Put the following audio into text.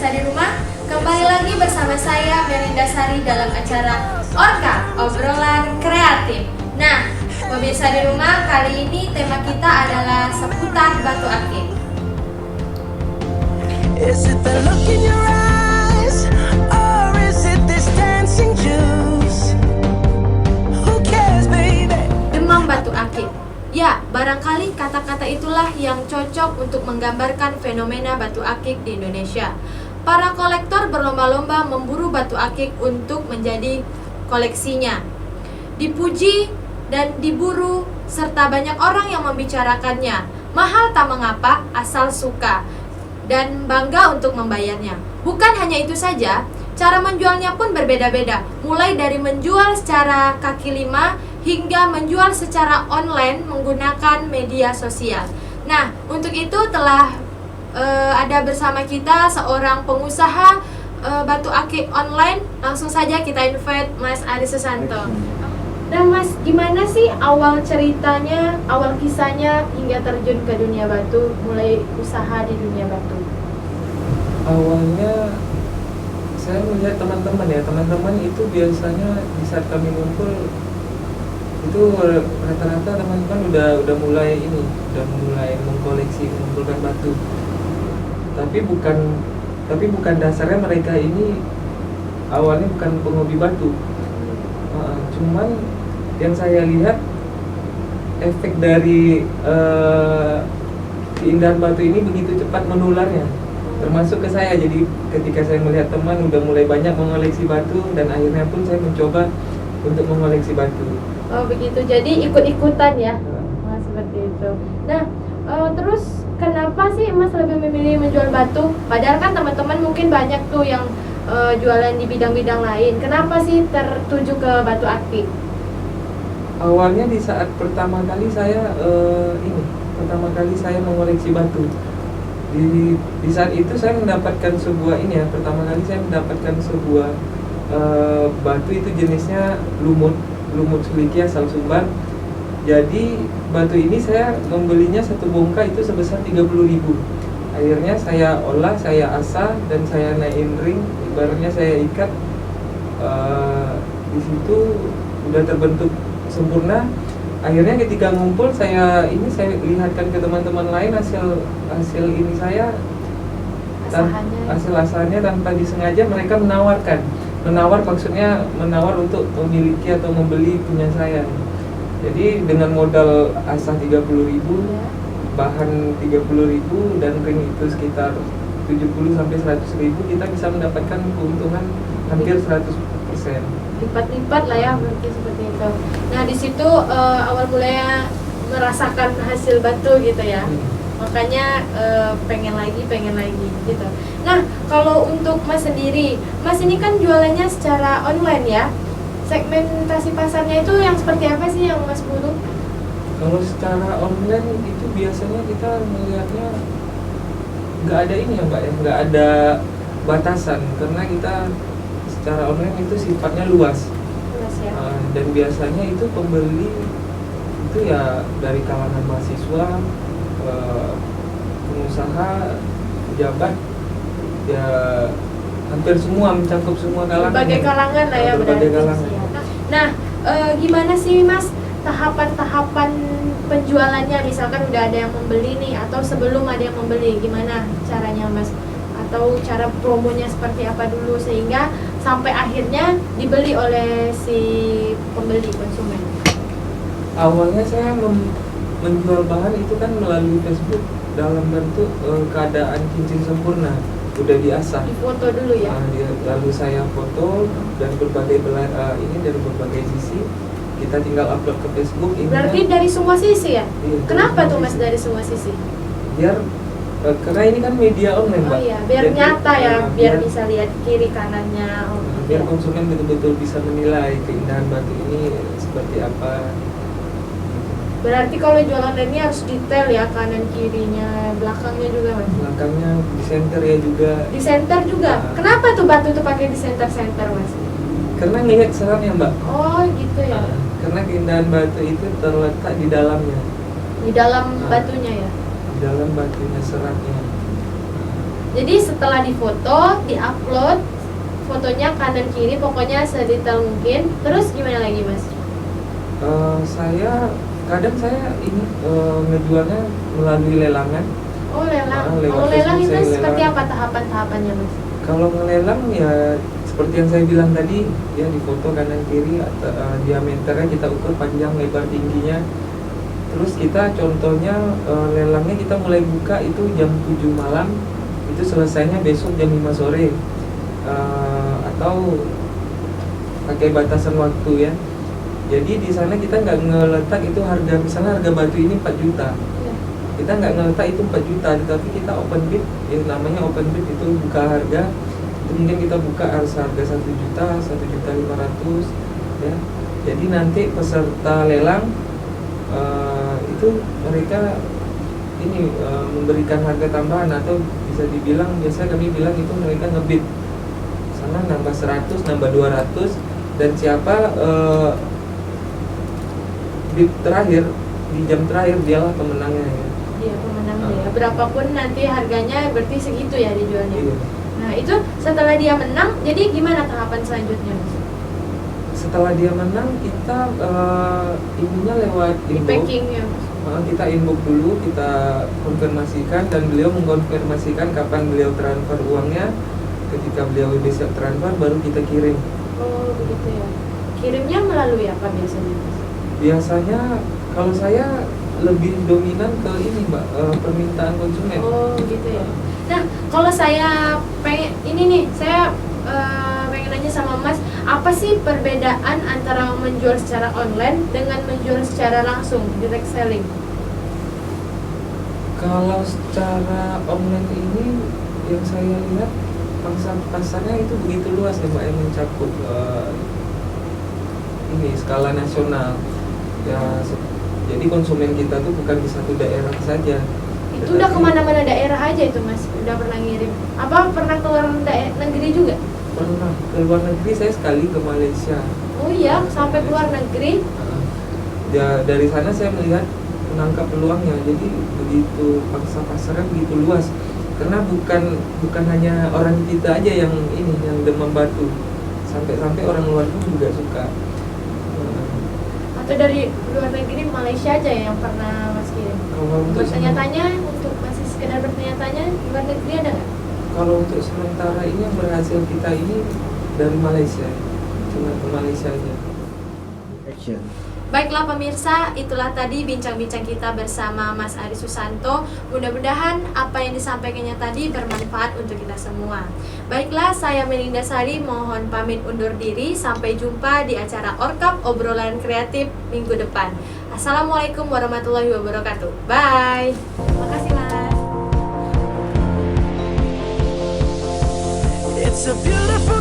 pemirsa di rumah, kembali lagi bersama saya Merinda Sari dalam acara Orka, obrolan kreatif. Nah, pemirsa di rumah, kali ini tema kita adalah seputar batu akik. Is it the look in your eyes, or is it this dancing juice? Who cares, baby? Demam batu akik. Ya, barangkali kata-kata itulah yang cocok untuk menggambarkan fenomena batu akik di Indonesia. Para kolektor berlomba-lomba memburu batu akik untuk menjadi koleksinya. Dipuji dan diburu, serta banyak orang yang membicarakannya. Mahal tak mengapa, asal suka dan bangga untuk membayarnya. Bukan hanya itu saja, cara menjualnya pun berbeda-beda. Mulai dari menjual secara kaki lima hingga menjual secara online menggunakan media sosial. Nah, untuk itu telah ada bersama kita seorang pengusaha batu akik online. Langsung saja kita invite Mas Ari Susanto. Nah Mas, gimana sih awal ceritanya, awal kisahnya hingga terjun ke dunia batu, mulai usaha di dunia batu? Awalnya saya melihat teman-teman itu biasanya di saat kami ngumpul itu rata-rata teman-teman udah mulai mengkoleksi, mengumpulkan batu. Tapi bukan dasarnya mereka ini awalnya bukan penghobi batu. Cuman yang saya lihat efek dari keindahan batu ini begitu cepat menularnya, termasuk ke saya. Jadi ketika saya melihat teman udah mulai banyak mengoleksi batu, dan akhirnya pun saya mencoba untuk mengoleksi batu. Oh begitu, jadi ikut-ikutan ya? Nah, seperti itu. Nah, terus kenapa sih Mas lebih memilih menjual batu? Padahal kan teman-teman mungkin banyak tuh yang jualan di bidang-bidang lain. Kenapa sih tertuju ke batu akik? Awalnya di saat pertama kali saya mengoleksi batu. Di saat itu saya mendapatkan sebuah pertama kali saya mendapatkan sebuah batu, itu jenisnya lumut suliki asal Sumbar. Jadi batu ini saya membelinya satu bongkah itu sebesar 30.000. Akhirnya saya olah, saya asah, dan saya naikin ring. Ibaratnya saya ikat. Di situ udah terbentuk sempurna. Akhirnya ketika ngumpul saya lihatkan ke teman-teman lain hasil ini saya, hasil asahannya tanpa disengaja mereka menawar untuk memiliki atau membeli punya saya. Jadi dengan modal asah 30.000, bahan 30.000, dan ring itu sekitar 70 sampai 100.000, kita bisa mendapatkan keuntungan hampir 100%. Lipat-lipat lah ya, berarti seperti itu. Nah di situ awal mulanya merasakan hasil batu gitu ya. Makanya pengen lagi gitu. Nah kalau untuk Mas sendiri, Mas ini kan jualannya secara online ya. Segmentasi pasarnya itu yang seperti apa sih yang Mas buru? Kalau secara online itu biasanya kita melihatnya nggak ada ini ya Mbak ya, nggak ada batasan, karena kita secara online itu sifatnya luas Ya? Dan biasanya itu pembeli itu ya dari kalangan mahasiswa, pengusaha, pejabat, ya hampir semua, mencakup semua kalangan. Berbagai kalangan lah ya, berbagai berarti. kalangan. Nah, gimana sih Mas tahapan-tahapan penjualannya? Misalkan udah ada yang membeli nih, atau sebelum ada yang membeli, gimana caranya Mas? Atau cara promonya seperti apa dulu sehingga sampai akhirnya dibeli oleh si pembeli, konsumen? Awalnya saya menjual bahan itu kan melalui Facebook dalam bentuk keadaan cincin sempurna, udah diasah. Difoto dulu ya? Lalu saya foto dan dari berbagai sisi. Kita tinggal upload ke Facebook. Berarti dari semua sisi ya? Iya, kenapa tuh sisi. Mas dari semua sisi? Karena ini kan media online, Mbak. Oh iya, biar Jadi, nyata ya, biar bisa lihat kiri kanannya. Biar konsumen betul-betul bisa menilai keindahan batu ini seperti apa. Berarti kalau jualan ini harus detail ya, kanan kirinya, belakangnya juga Mas? Belakangnya di center ya juga. Di center juga? Kenapa tuh batu tuh pakai di center Mas? Karena ngelihat seratnya, Mbak. Oh gitu ya? Karena keindahan batu itu terletak di dalamnya. Di dalam batunya ya? Di dalam batunya, seratnya. Jadi setelah difoto, diupload fotonya kanan kiri, pokoknya sedetail mungkin. Terus gimana lagi Mas? Saya kadang ini ngejualnya melalui lelangan. Oh lelang. Lewat Kalau lelang Facebook itu saya seperti lelang. apa tahapan-tahapannya Mas? Kalau ngelelang ya seperti yang saya bilang tadi, ya difoto kanan kiri atau diameternya kita ukur, panjang lebar tingginya. Terus kita contohnya lelangnya kita mulai buka itu jam 7 malam, itu selesainya besok jam 5 sore. Atau pakai batasan waktu ya. Jadi di sana kita nggak ngeletak itu harga, misalnya harga batu ini 4 juta. Iya. Kita nggak ngeletak itu 4 juta, tetapi kita open bid, yang namanya open bid itu buka harga. Itu mungkin kita buka harga 1 juta, 1.500.000 ya. Jadi nanti peserta lelang itu mereka ini memberikan harga tambahan, atau bisa dibilang biasa kami bilang itu mereka ngebid sana nambah 100, nambah 200, dan siapa bid terakhir di jam terakhir dialah pemenangnya ya. Iya pemenangnya ya. Berapapun nanti harganya berarti segitu ya dijualnya. Iya. Nah itu setelah dia menang, jadi gimana tahapan selanjutnya Mas? Setelah dia menang kita ininya lewat Di inbox. packing ya Mas? Kita inbox dulu, kita konfirmasikan, dan beliau mengkonfirmasikan kapan beliau transfer uangnya. Ketika beliau udah siap transfer, baru kita kirim. Oh begitu ya. Kirimnya melalui apa biasanya Mas? Biasanya kalau saya lebih dominan ke ini Mbak, permintaan konsumen. Oh gitu ya. Nah kalau saya pengen ini nih, saya pengen nanya sama Mas, apa sih perbedaan antara menjual secara online dengan menjual secara langsung, direct selling? Kalau secara online ini yang saya lihat pangsa pasarnya itu begitu luas ya Mbak, yang mencakup ini skala nasional ya. Jadi konsumen kita tuh bukan di satu daerah saja. Itu udah kemana-mana daerah aja itu Mas, udah pernah ngirim? Apa pernah keluar negeri juga? Pernah ke luar negeri, saya sekali ke Malaysia. Oh iya, sampai keluar negeri? Ya dari sana saya melihat menangkap peluangnya. Jadi begitu pangsa pasarnya begitu luas. Karena bukan hanya orang kita aja yang demam batu, sampai orang luar pun juga suka. Atau dari luar negeri, Malaysia aja ya yang pernah Mas kirim? Kalau untuk Bertanya-tanya, untuk masih sekedar bertanya-tanya, luar negeri ada nggak? Kalau untuk sementara ini yang berhasil kita ini dari Malaysia, cuma ke Malaysia aja. Action. Baiklah pemirsa, itulah tadi bincang-bincang kita bersama Mas Ari Susanto. Mudah-mudahan apa yang disampaikannya tadi bermanfaat untuk kita semua. Baiklah, saya Melinda Sari mohon pamit undur diri. Sampai jumpa di acara Orkap Obrolan Kreatif minggu depan. Assalamualaikum warahmatullahi wabarakatuh. Bye. Terima kasih Mas. It's a beautiful